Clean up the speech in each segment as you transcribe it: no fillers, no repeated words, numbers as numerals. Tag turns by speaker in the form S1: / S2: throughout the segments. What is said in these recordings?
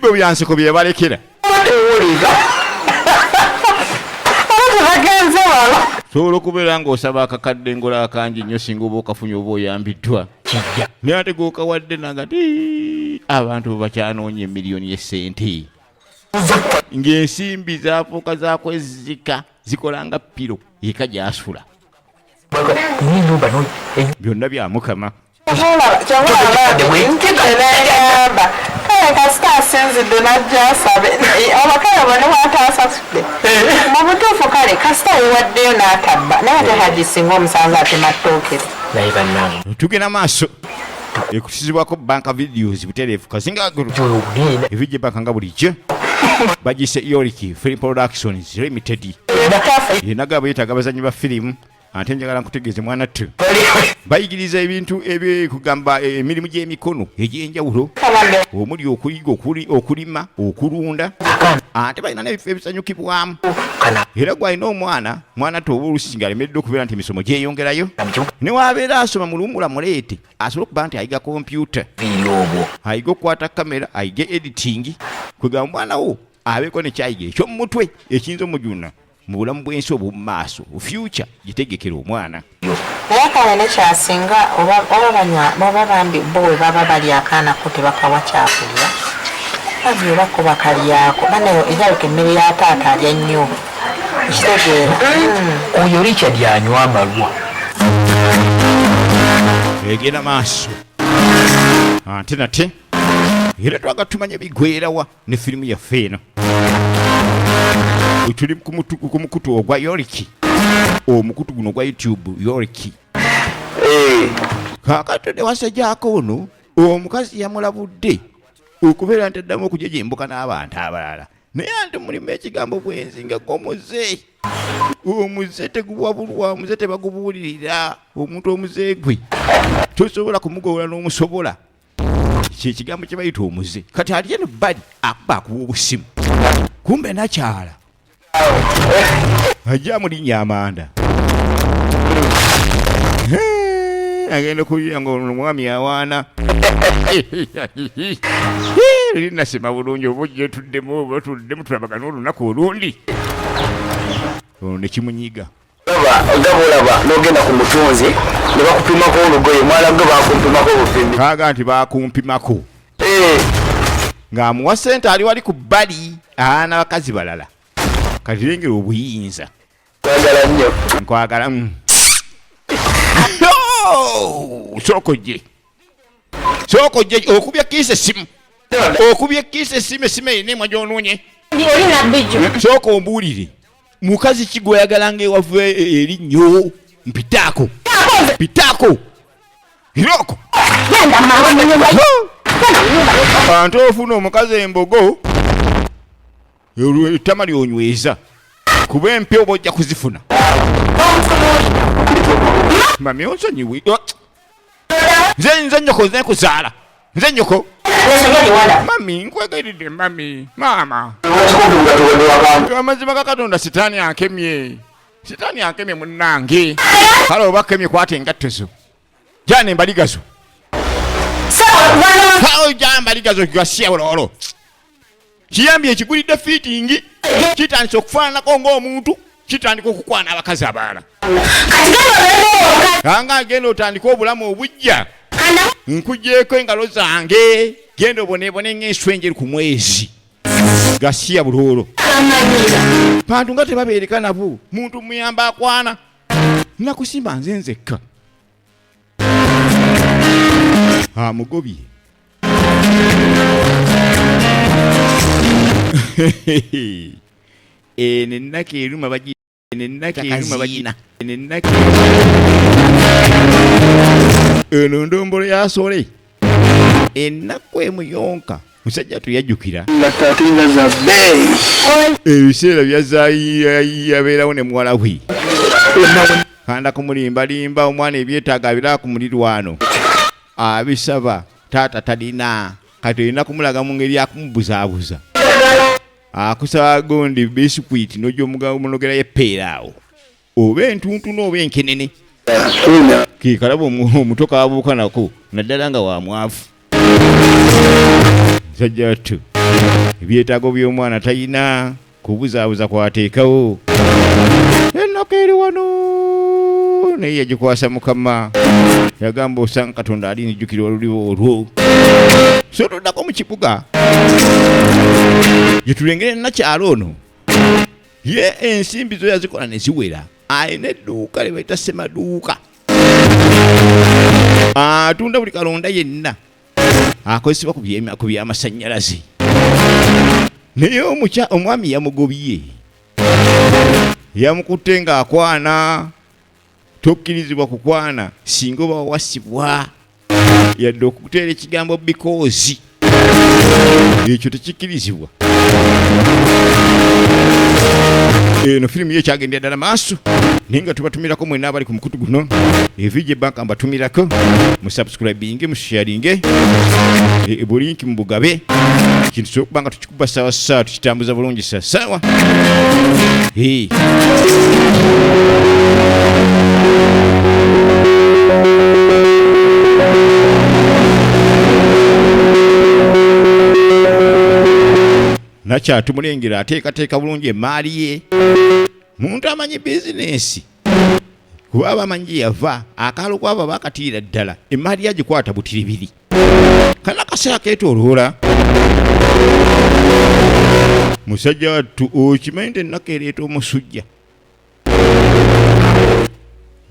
S1: Bwe byansiko bye balekera. Sobola okubeera ng'osaba akakadde ngola akangi nnyo singa oba okafunye oba oyambiddwa. Naye ate g'okawadde nagati abantu bwe bakyanoonya emiliyoni y'essente. Ng'ensimbi zaafuuka zakwezika zikola nga piro eka gy'asula. Byonna bya Mukama.
S2: Kasita asinzidde n'ajja asabe abakala bano bataasasudde mu butuufu kale kasita yewaddeyo n'atabba naye ate hagisinga omusango atema ttookero
S1: tugenda maaso ekusizibwako banka videos butereefu kazinga ebijje banka nga bulijjo bagise Yoriki Film Productions Limited yenagaba yetaaga abazannyi ba firimu ate njagala nkutegeeze mwana tu bayigiriza ebintu ebyekugamba emirimu gy'emikono egy'enjawulo omuli okuyiga okulima okulunda ate balina n'ebifo ebisanyukibwamu era gwalina omwana tu oba olusinga alemedde okubeera nti emisomo gyeyongerayo ne waabeera asoma mu luwummula muleete asobole okuba nti ayiga kompyuta ayiga okukwata kamera ayiga editing kwegamba omwana wo abeeko nekyayiga ekyomumutwe ekiyinza omujuna mu bulamu bw'ensi obw'omu maaso future gitegekera omwana
S2: naye kale nekyasinga oba bambi bo we baba bali akaanako tebakawa kyakulya babi obako bakalyako banayo erabika emmere ya taata alya nnyo ekitegeera
S3: oyo Richard anywa amalwa
S1: egenda maaso ate nate era twaga tumanya bigwerawa ne firimu yaffe eno tuli ku mukutu ogwa Yoriki omukutu guno gwa YouTube Yoriki kakati newasajjaako ono omukazi yamulabudde okubeera nti addamu okujejembuka n'abantu abalala naye anti mulimu ekigambo bwenzinga g'omuze omuze teguwabulwa omuze tebagubuulirira omuntu omuze gwe tosobola kumugowola n'omusobola kyekigambo kye bayita omuze kati ali eno bbali akuba akuba obusimu kumbe nakyala ajja mulinnya amanda agenda kulira ngaomwami awaana linasema bulungi oba ojja tuddemu oba tuddemu tulabagana olunaku olundi ono nekimunyiga
S3: olaba n'ogenda ku mutunzi ne bakupimako olugoye mwala gwe bakumpimako obupimi
S1: kaga nti bakumpimako ng'amuwa ssente ali wali ku bbali n'abakazi balala katirengera obuyinza nkwagala sookojje okubya kiisa essimu essimu erina emwa gy'onoonye sooka ombuulire mukazi ki gw'oyagala ng'ewava erinnyo mpitaako iroko ante ofuna omukazi embogo ettama lyonyweza kuba empya oba ojja kuzifuna mami onsonyiwe nze nnyoko nekuzaala nze nnyoko mami nkwegayiridde mami maama amazima ga Katonda sitaani ankemye munnange kale oba kemye kwata engatto zo jana embaligazo embaligazo gasiya ololo kiyambye ekigulidde fiitingi kitandise okufaananako ng'omuntu kitandika okukwana abakazi abalala anga agenda otandika obulamu obujja nkugjeeko engalo zange genda oboneebone ng'enswa enjeru ku mwezi gasiya buloolo bantu nga tebabeereka nabo muntu muyamba akwana nakusimba nze nzekka amugobye enenaka eruma bagina eno ndombolo yasole ennaku emuyonka musajja tuyajjukira ebiseera byazayabeerawo ne muwala we kanda kumulimbalimba omwana ebyetaaga abira ku mulirwano abisaba taata talina kati olina kumulaga mu ngeri akumubuzaabuza akusaba gondi bisikuiti n'ojja omunogerayo eppeera awo oba entuntu n'oba enkenene kekalaba omuto kabuuka nako naddala nga wa mwavu sajja tu ebyetaago by'omwana talina kubuzaabuza kwateekawo ennoko eri wano naye yagikwasa mukama yagamba osanga katonda ali nijjukira oluliwo olwo so tuddako mu kibuga gyetulengere nakyalo ono ye ensimbi zo yazikola ne ziwera ayina edduuka lye bayita semaduuka atunda buli kalonda yenna akozesebwa ku byamasannyalaze naye omwami yamugobye yamukutte ng'akwana tokkirizibwa kukwana singa oba wawasibwa yadde okuteera ekigambo because ekyo tekikkirizibwa. Eno firimu ye kyagendera ddala maaso naye nga tubatumirako mwenna abali ku mukutu guno evije banka mbatumirako musubscribinge musharinge bulinki mubugabe kintu kyokuba nga tukikuba sawasawa tukitambuza bulungi sawasawa. Nakyatumulengera ateekateeka bulungi emaali ye muntu amanyi bizinesi kuba abamanyi yava akaalo kwaba bakatiira ddala emaali yagikwata butiribiri kana kaseera keetooloola musajja wattu okimanyi nti ennaku ereeta omusujja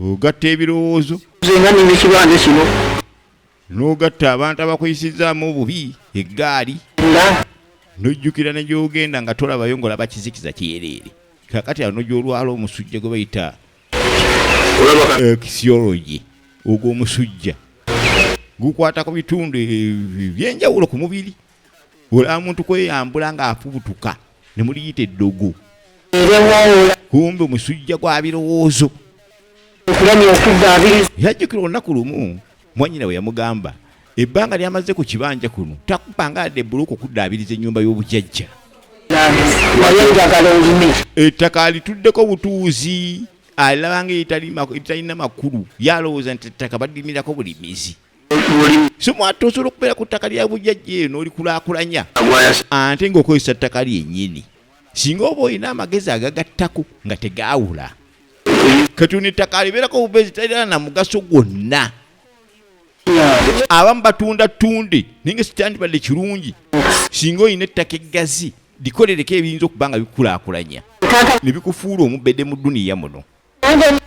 S1: ogatta ebirowoozo
S3: ekibanja kino
S1: n'ogatta abantu abakuyisizaamu obubi eggaali nojjukira ne gy'ogenda nga tolabayo ng'olaba kizikiza kyereere kakati ano gy'olwala omusujja gwe bayita kisiyologi ogw'omusujja gukwata ku bitundu ebyenjawulo ku mubiri olaba muntu kweyambula ng'afubutuka ne muliyita eddogo kumbe omusujja gwa birowoozo. Yajjukira olunaku lumu mwannyina we yamugamba ebbanga lyamaze ku kibanja kuno takupanga adde bbuluku okuddaabiriza ennyumba y'obujjajja ettaka alituddeko butuuzi alirabanga eritalina makulu yalowooza nti ettaka baddimirako bulimizi so mwate osobola okubeera ku ttaka lya bujjajja eyo n'olikulaakulanya ate ng'okozesa ttaka lyennyini singa oba olina amagezi agagattako nga tegaawula katuni ettaka alibeerako obubeezi talina na mugaso gwonna. Abamu batunda tunde ninga sitandibadde kirungi singa olina ettaka eggazi likolereko ebiyinza okuba nga bikulaakulanya ne bikufuula omubbedde mu dduniya muno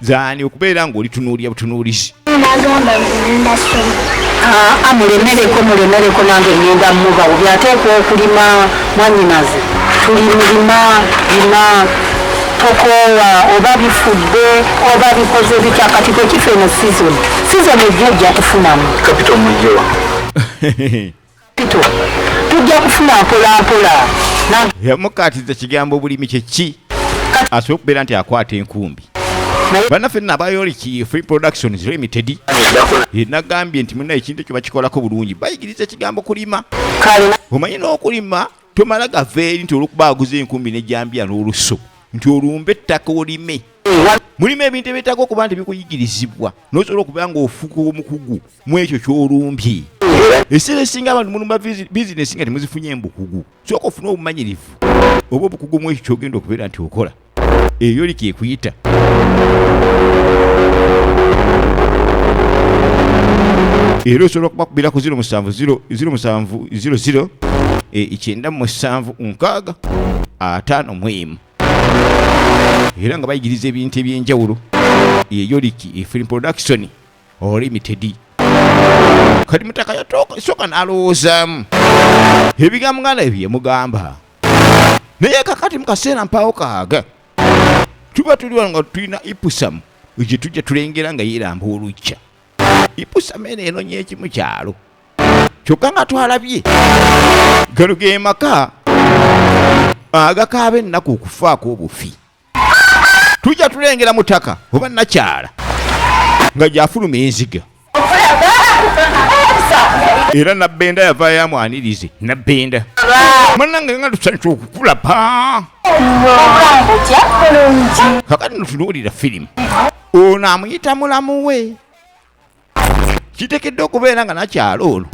S1: zaani okubeera ng'olitunuulira butunuulizi.
S4: Mulemereko nange ngenda muba obyateekwa okulima mwannyinaze tuli mulima lima tokoowa oba bifudde oba bikoze bitya kati kwekifa eno sizoni ejja kufunamu
S3: kapito mujjowa
S4: tujja kufuna mpolampola
S1: yamukaatiza kigambo obulimi kyeki asobola okubeera nti akwata enkumbi bannaffe nno abayoliki Free Productions Limited nagambye nti muna ekintu ekyo bakikolako bulungi bayigiriza ekigambo kulima omanyi n'okulima tomala gava eri nti olwokuba aguza enkumbi nejjambya n'oluso nti olumbe ettaka olime mulimu ebintu ebyetaaga okuba nti bikuyigirizibwa n'osobola okuba nga ofuuka omukugu mu ekyo ky'olumbye ekiseera esinga abantu mulumba bizinesi nga temuzifunye embukugu sooka ofune obumanyirivu oba obukugu mu ekyo ky'ogenda okubeera nti okola eyo liki ekuyita. Era osobola okubakubira ku 0700 9756 era nga bayigiriza ebintu ebyenjawulo eyo liki Free Production Limited. Kati mutaka yasooka n'alowoozaamu ebigambo ngana ebyo yamugamba naye kakati mu kaseera mpaawo kaaga tuba tuli wano nga tulina ipusamu gye tujja tulengera nga yeeramba olujja ipusamu eno nyeki mu kyalo kyokka nga twalabye gano ge maka agakaaba ennaku okufaako obufi tujja tulengera mutaka oba nakyala nga gyafuluma enziga era nabbenda yavaayo yamwanirize nabbenda mwanange nga tusanyusa okukula pa kakati notunuulira firimu ono amuyita mulamu we kiteekeddwa okubeera nga nakyalo ono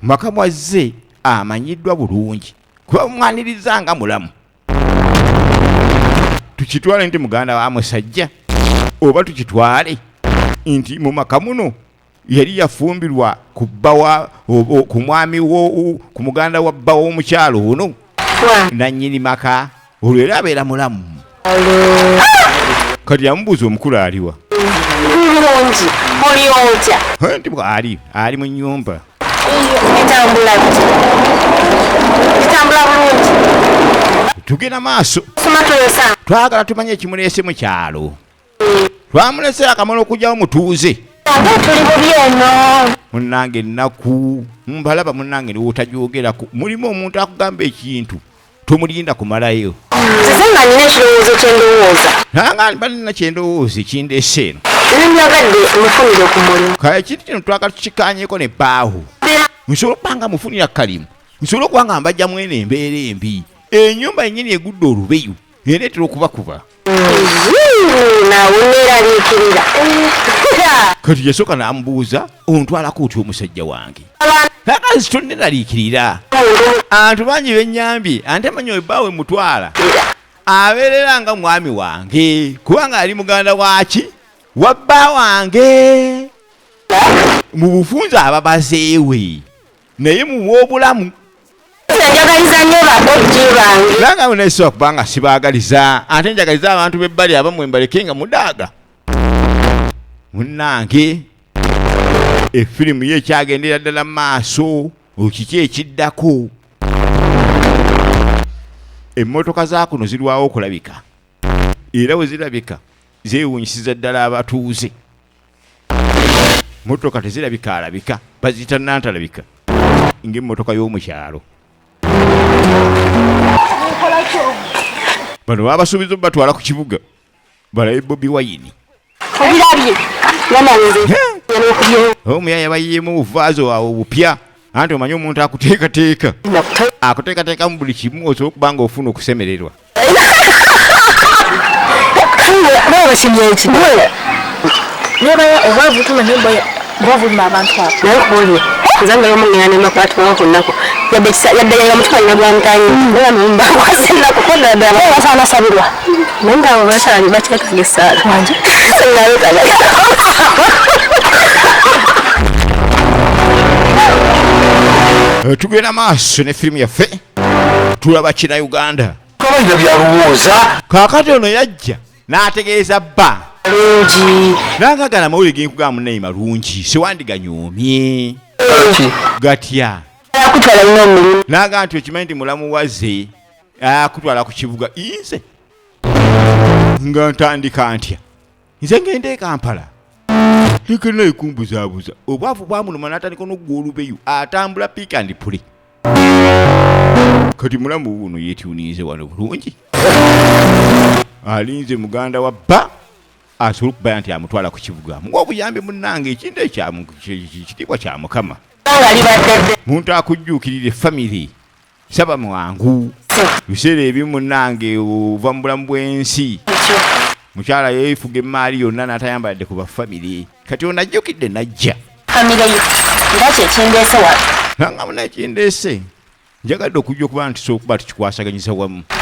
S1: maka mwazze amanyiddwa bulungi kuba mwaniriza nga mulamu. Tukitwale nti muganda wa musajja oba tukitwale nti mu maka muno yali yafumbirwa ku bbawa ku mwami ku muganda wa bba w'omukyalo ono nannyini maka olwo era abeera mulamu. Kati yamubuuza omukulu aliwa
S4: bulungi oli otya
S1: nti ali mu nnyumba
S4: etambula bulungi
S1: tugenda maaso
S4: somatoyosa
S1: twagala tumanye ekimuleese mu kyalo. Twamulese akamala okugyawo mutuuze
S4: tuli bubi eno
S1: munnange ennaku mbalaba munnange niwootajoogerako mulimu omuntu akugamba ekintu tomulinda kumalayo.
S4: nze nga nina ekirowoozo kyendowooza
S1: nanga balina kyendowooza ekindeese eno
S4: nemyagadde mufunire ku mulimu
S1: kale ekintu kino twagala tukikanyeko ne bbaawo nsobola okubanga mufunira kalimu nsobola okuba nga mbajjamu eno embeera embi ennyumba yennyini egudde olubeyu ereetera okubakuba
S4: naawe neeraliikirira
S1: kati yasooka n'amubuuza ontwalako otya omusajja wange akazi tonneraliikirira abantu bangi bennyambye ante manyi ebbaawe mutwala abeerera nga mwami wange kubanga ali muganda waki wabba wange mu bufunza ababazeewe naye mu bw'obulamu
S4: njagaliza nnyo babojji bange
S1: nanga muneesobola kubanga sibaagaliza ate njagaliza abantu b'ebbali abamu embaleke nga mudaaga munnange efirimu ye ekyagendera ddala mu maaso okiki ekiddako emmotoka za kuno zirwawo okulabika era we zirabika zeewunyisiza ddala abatuuze. Motoka tezirabika alabika baziyita nantalabika ng'emmotoka y'omukyalo. Bano babasuubiza batwala ku kibuga balabe Bobi Wine
S4: obirabye yananze
S1: omuyaya bayiyeemu obuvaazo wawe obupya anti omanyi omuntu akuteekateeka mu buli kimu osobola okuba nga ofuna okusemererwa.
S4: obwavu tumanyi obwavu lima abantu abo naye kubuulire nzanga y'omungena nemakwatibwako ku nnaku yaddayanga mutuka nina gwantanyi era numba kwasennaku kodadala basaanasabirwa naye ngaabo bakyali bateekaga essaala wanje
S1: tugenda maaso ne firimu yaffe tulaba kina Uganda
S3: kabaina byalowooza
S1: kaakati ono yajja n'ategeeza bba
S4: lungi
S1: n'agagala amawulire genkugamba munnaye malungi sewandiganyoomye gatya
S4: akutwala nnyo omulimu
S1: n'agamba nti okimanyi nti mulamu wazze akutwala ku kibuga nze nga ntandika ntya nze ngende e Kampala lekena ekumbuzaabuza obwavu bwamuluma n'atandika n'oggwa olubeyu atambula pick and pull kati mulamu buno yeetuuniize wano bulungi alinze muganda wa bba asobola okubaya nti amutwala ku kibuga muwa obuyambi munnange ekintu ekitiibwa kya Mukama. Muntu akujjuukirira famire saba mwangu biseera ebimu munnange ova mu bulamu bw'ensi mukyala yeefuga emaali yonna n'atayambadde ku bafamire kati ono ajjukidde najja
S4: famire yo nga kyekindeese wa
S1: nanga munaye kindeese njagadde okujja okuba nti sokuba tukikwasaganyisa wamu